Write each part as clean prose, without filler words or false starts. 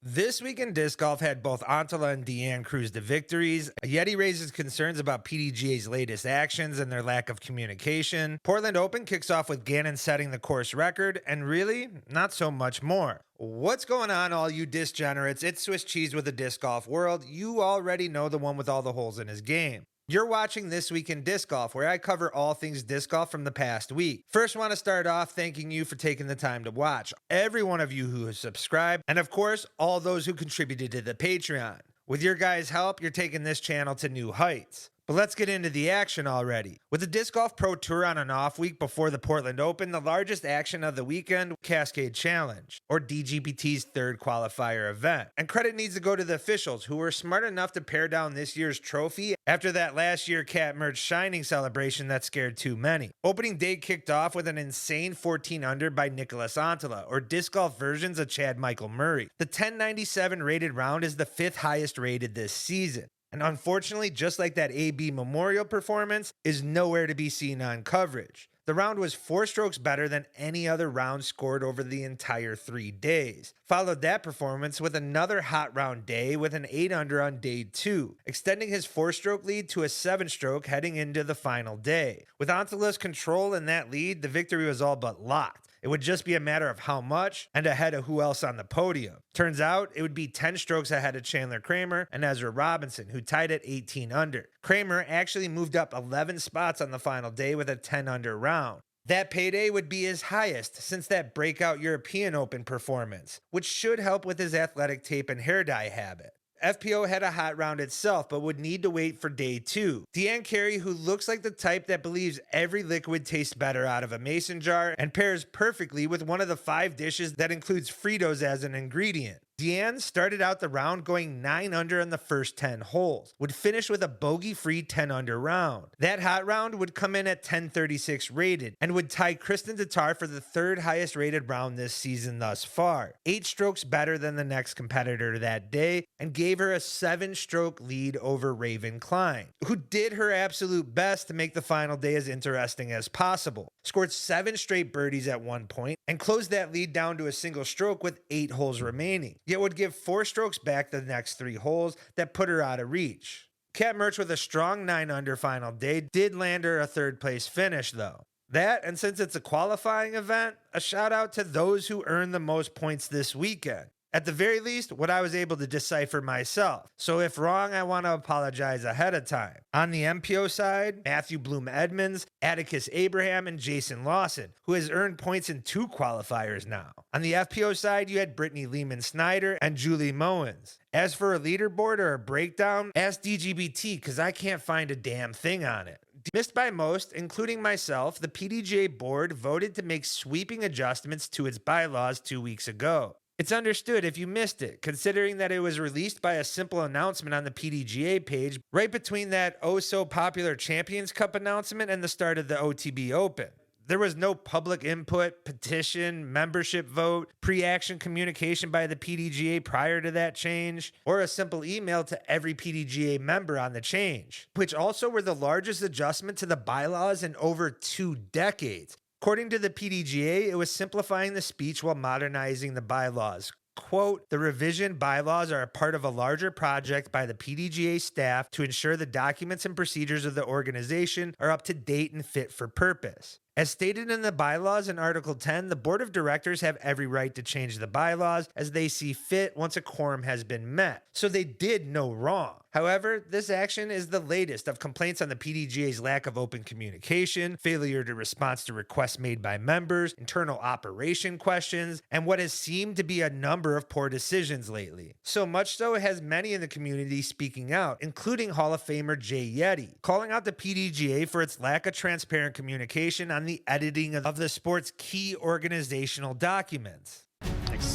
This week in disc golf had both Antela and Deanne cruise to victories. Yeti raises concerns about PDGA's latest actions and their lack of communication. Portland Open kicks off with Gannon setting the course record, and really, not so much more. What's going on, all you disc generates? It's Swiss Cheese with the disc golf world. You already know the one with all the holes in his game. You're watching This Week in Disc Golf, where I cover all things disc golf from the past week. First, want to start off thanking you for taking the time to watch. Every one of you who has subscribed, and of course, all those who contributed to the Patreon. With your guys' help, you're taking this channel to new heights. But let's get into the action already. With the Disc Golf Pro Tour on an off week before the Portland Open, the largest action of the weekend, Cascade Challenge, or DGPT's third qualifier event. And credit needs to go to the officials, who were smart enough to pare down this year's trophy after that last year Cat Merch Shining celebration that scared too many. Opening day kicked off with an insane 14 under by Nicholas Antela, or disc golf versions of Chad Michael Murray. The 1097 rated round is the fifth highest rated this season. And unfortunately, just like that AB Memorial performance, is nowhere to be seen on coverage. The round was 4 strokes better than any other round scored over the entire 3 days. Followed that performance with another hot round day with an 8 under on day 2, extending his 4-stroke lead to a 7-stroke heading into the final day. With Antela's control in that lead, the victory was all but locked. It would just be a matter of how much and ahead of who else on the podium. Turns out it would be 10 strokes ahead of Chandler Kramer and Ezra Robinson, who tied at 18 under. Kramer actually moved up 11 spots on the final day with a 10 under round. That payday would be his highest since that breakout European Open performance, which should help with his athletic tape and hair dye habit. FPO had a hot round itself, but would need to wait for day 2. Deanne Carey, who looks like the type that believes every liquid tastes better out of a mason jar and pairs perfectly with one of the 5 dishes that includes Fritos as an ingredient. Deanne started out the round going 9 under on the first 10 holes, would finish with a bogey-free 10 under round. That hot round would come in at 1036 rated and would tie Kristen Tatar for the 3rd highest rated round this season thus far, 8 strokes better than the next competitor that day, and gave her a 7-stroke lead over Raven Klein, who did her absolute best to make the final day as interesting as possible. Scored 7 straight birdies at one point and closed that lead down to a single stroke with 8 holes remaining, yet would give 4 strokes back the next 3 holes that put her out of reach. Cat Merch with a strong 9 under final day did land her a 3rd place finish though. That, and since it's a qualifying event, a shout out to those who earned the most points this weekend. At the very least, what I was able to decipher myself. So if wrong, I want to apologize ahead of time. On the MPO side, Matthew Bloom Edmonds, Atticus Abraham, and Jason Lawson, who has earned points in 2 qualifiers now. On the FPO side, you had Brittany Lehman Snyder and Julie Mowens. As for a leaderboard or a breakdown, ask DGBT because I can't find a damn thing on it. Missed by most, including myself, the PDGA board voted to make sweeping adjustments to its bylaws 2 weeks ago. It's understood if you missed it, considering that it was released by a simple announcement on the PDGA page right between that oh-so-popular Champions Cup announcement and the start of the OTB Open. There was no public input, petition, membership vote, pre-action communication by the PDGA prior to that change, or a simple email to every PDGA member on the change, which also were the largest adjustment to the bylaws in over 2 decades. According to the PDGA, it was simplifying the speech while modernizing the bylaws. Quote, the revision bylaws are a part of a larger project by the PDGA staff to ensure the documents and procedures of the organization are up to date and fit for purpose. As stated in the bylaws in Article 10, the Board of Directors have every right to change the bylaws as they see fit once a quorum has been met. So they did no wrong. However, this action is the latest of complaints on the PDGA's lack of open communication, failure to respond to requests made by members, internal operation questions, and what has seemed to be a number of poor decisions lately. So much so it has many in the community speaking out, including Hall of Famer Jay Yeti, calling out the PDGA for its lack of transparent communication on the editing of the sport's key organizational documents.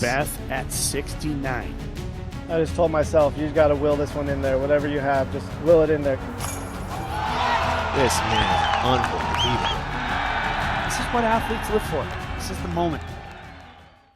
Beth at 69. I just told myself, you just got to will this one in there. Whatever you have, just will it in there. This man is unbelievable. This is what athletes live for. This is the moment.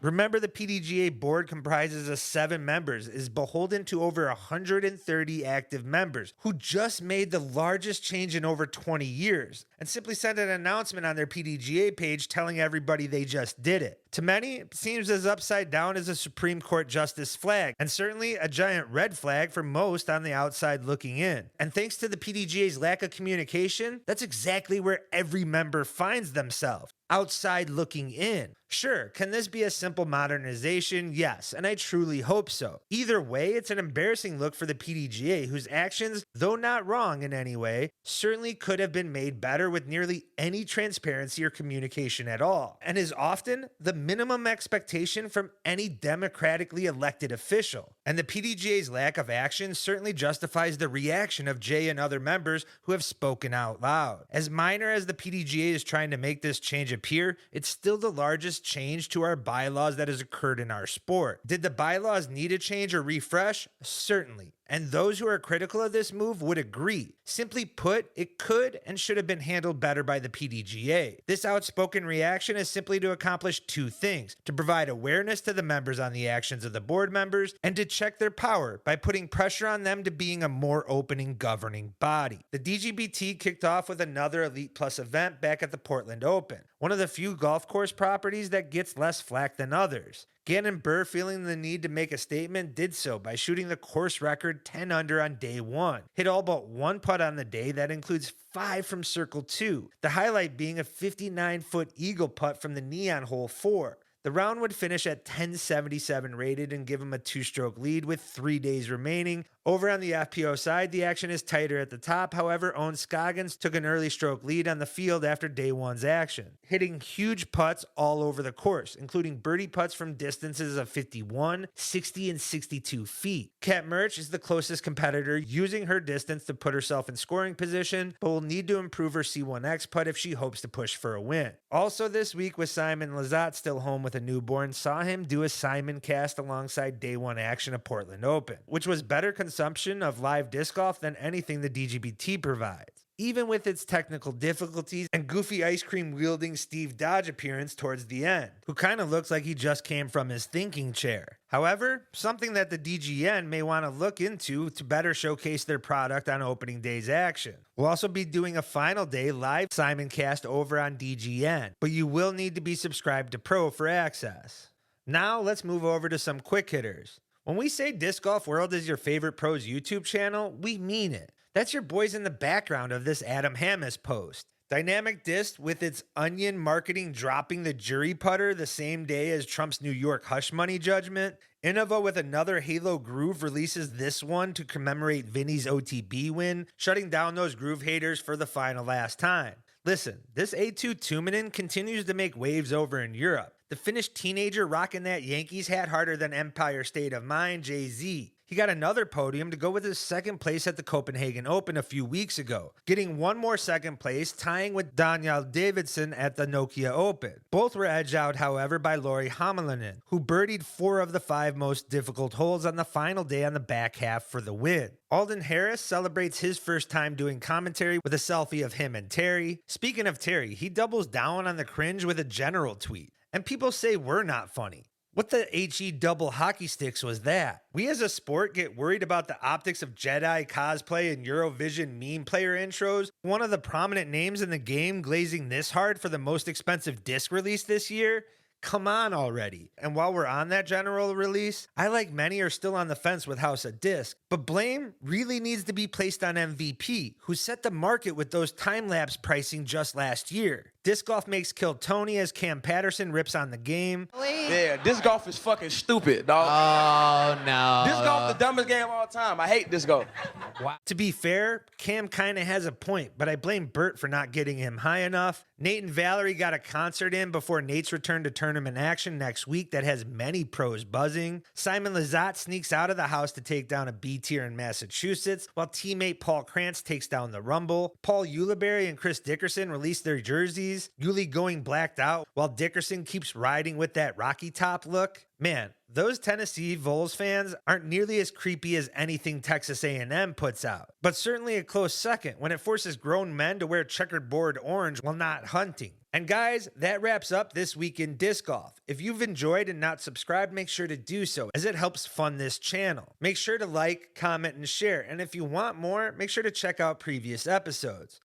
Remember, the PDGA board comprises of 7 members, is beholden to over 130 active members who just made the largest change in over 20 years. and simply send an announcement on their PDGA page telling everybody they just did it. To many, it seems as upside down as a Supreme Court justice flag, and certainly a giant red flag for most on the outside looking in. And thanks to the PDGA's lack of communication, that's exactly where every member finds themselves. Outside looking in. Sure, can this be a simple modernization? Yes, and I truly hope so. Either way, it's an embarrassing look for the PDGA, whose actions, though not wrong in any way, certainly could have been made better with nearly any transparency or communication at all, and is often the minimum expectation from any democratically elected official. And the PDGA's lack of action certainly justifies the reaction of Jay and other members who have spoken out loud. As minor as the PDGA is trying to make this change appear, it's still the largest change to our bylaws that has occurred in our sport. Did the bylaws need a change or refresh? Certainly. And those who are critical of this move would agree. Simply put, it could and should have been handled better by the PDGA. This outspoken reaction is simply to accomplish two things: to provide awareness to the members on the actions of the board members, and to check their power by putting pressure on them to being a more opening governing body. The dgpt kicked off with another Elite Plus event back at the Portland Open, one of the few golf course properties that gets less flack than others. Gannon Buhr, feeling the need to make a statement, did so by shooting the course record 10 under on day one. Hit all but one putt on the day that includes 5 from circle 2, the highlight being a 59-foot eagle putt from the knee on hole 4. The round would finish at 1077 rated and give him a 2-stroke lead with 3 days remaining. Over on the FPO side, the action is tighter at the top. However, Owen Scoggins took an early stroke lead on the field after day one's action, hitting huge putts all over the course, including birdie putts from distances of 51, 60, and 62 feet. Kat Mertsch is the closest competitor, using her distance to put herself in scoring position, but will need to improve her C1X putt if she hopes to push for a win. Also this week, with Simon Lizotte still home with a newborn, saw him do a Simon cast alongside day one action at Portland Open, which was better consumption of live disc golf than anything the dgpt provides, even with its technical difficulties and goofy ice cream wielding Steve Dodge appearance towards the end, who kind of looks like he just came from his thinking chair. However, something that the DGN may want to look into to better showcase their product on opening day's action. We'll also be doing a final day live Simon cast over on DGN, but you will need to be subscribed to Pro for access. Now let's move over to some quick hitters. When we say Disc Golf World is your favorite pro's YouTube channel, we mean it. That's your boys in the background of this Adam Hammis post. Dynamic Disc, with its onion marketing dropping the jury putter the same day as Trump's New York hush money judgment. Innova, with another Halo Groove, releases this one to commemorate Vinny's OTB win, shutting down those groove haters for the final last time. Listen, this A2 Tuminen continues to make waves over in Europe. The Finnish teenager rocking that Yankees hat harder than Empire State of Mind, Jay-Z. He got another podium to go with his second place at the Copenhagen Open a few weeks ago, getting one more second place, tying with Daniel Davidson at the Nokia Open. Both were edged out, however, by Lauri Hamalainen, who birdied 4 of the 5 most difficult holes on the final day on the back half for the win. Alden Harris celebrates his first time doing commentary with a selfie of him and Terry. Speaking of Terry, he doubles down on the cringe with a general tweet. And people say we're not funny. What the HE double hockey sticks was that? We as a sport get worried about the optics of Jedi cosplay and Eurovision meme player intros. One of the prominent names in the game glazing this hard for the most expensive disc release this year? Come on already. And while we're on that general release, I, like many, are still on the fence with House of Disc. But blame really needs to be placed on MVP, who set the market with those time-lapse pricing just last year. Disc Golf makes Kill Tony as Cam Patterson rips on the game. Yeah, disc golf is fucking stupid, dog. Oh, no. Disc golf the dumbest game of all time. I hate disc golf. Wow. To be fair, Cam kind of has a point, but I blame Bert for not getting him high enough. Nate and Valerie got a concert in before Nate's return to tournament action next week that has many pros buzzing. Simon Lizotte sneaks out of the house to take down a B tier in Massachusetts, while teammate Paul Krantz takes down the Rumble. Paul Ulibarri and Chris Dickerson release their jerseys, Yuli going blacked out, while Dickerson keeps riding with that Rocky Top look. Man, those Tennessee Vols fans aren't nearly as creepy as anything Texas A&M puts out, but certainly a close second when it forces grown men to wear checkerboard orange while not hunting. And guys, that wraps up this week in disc golf. If you've enjoyed and not subscribed, make sure to do so, as it helps fund this channel. Make sure to like, comment, and share. And if you want more, make sure to check out previous episodes.